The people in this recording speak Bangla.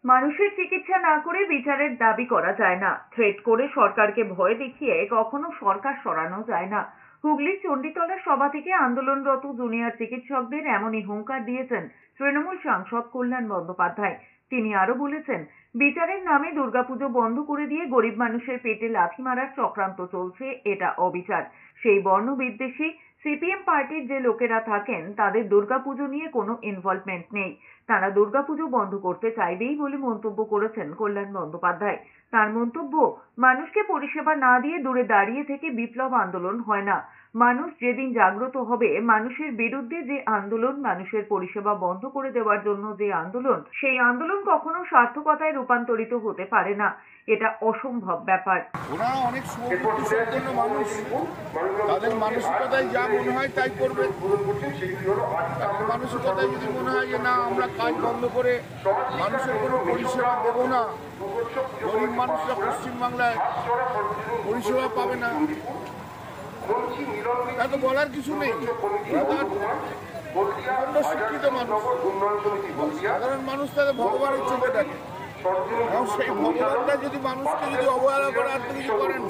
মানুষের চিকিৎসা না করে বিচারের দাবি করা যায় না। থ্রেট করে সরকারকে ভয় দেখিয়ে কখনো সরকার সরানো যায় না। হুগলির চণ্ডীতলার সভা থেকে আন্দোলনরত জুনিয়র চিকিৎসকদের এমনই হুঙ্কার দিয়েছেন তৃণমূল সাংসদ কল্যাণ বন্দ্যোপাধ্যায়। তিনি আরো বলেছেন, বিচারের নামে দুর্গাপুজো বন্ধ করে দিয়ে গরিব মানুষের পেটে লাথি মারার চক্রান্ত চলছে, এটা অবিচার। সেই বর্ণবিদ্বেষী সিপিএম পার্টির যে লোকেরা থাকেন তাদের দুর্গাপুজো নিয়ে কোনো ইনভলভমেন্ট নেই। তারা দুর্গাপুজো বন্ধ করতে চাইবেই বলে মন্তব্য করেছেন কল্যাণ বন্দ্যোপাধ্যায়। তার মন্তব্য, মানুষকে পরিষেবা না দিয়ে দূরে দাঁড়িয়ে থেকে বিপ্লব আন্দোলন হয় না। মানুষ যেদিন জাগ্রত হবে, মানুষের বিরুদ্ধে যে আন্দোলন, মানুষের পরিষেবা বন্ধ করে দেওয়ার জন্য যে আন্দোলন, সেই আন্দোলন কখনো সার্থকতায় রূপান্তরিত হতে পারে না। এটা অসম্ভব ব্যাপার। ওরা অনেক সম্পন্ন মানুষ, তাদের মানসিকতায় যা মনে হয় তাই করবে। তাদের মানসিকতায় যদি মনে হয় যে না, আমরা কাজ বন্ধ করে মানুষের কোনো পরিষেবা দেবো না, গরিব মানুষরা পশ্চিমবাংলায় পরিষেবা পাবে না, তা তো বলার কিছু নেই। শিক্ষিত মানুষ, সাধারণ মানুষ তাদের ভগবানের চোখে দেখে। সেই ভগবানটা যদি মানুষকে যদি অবহেলা করে আর তো কিছু করেন।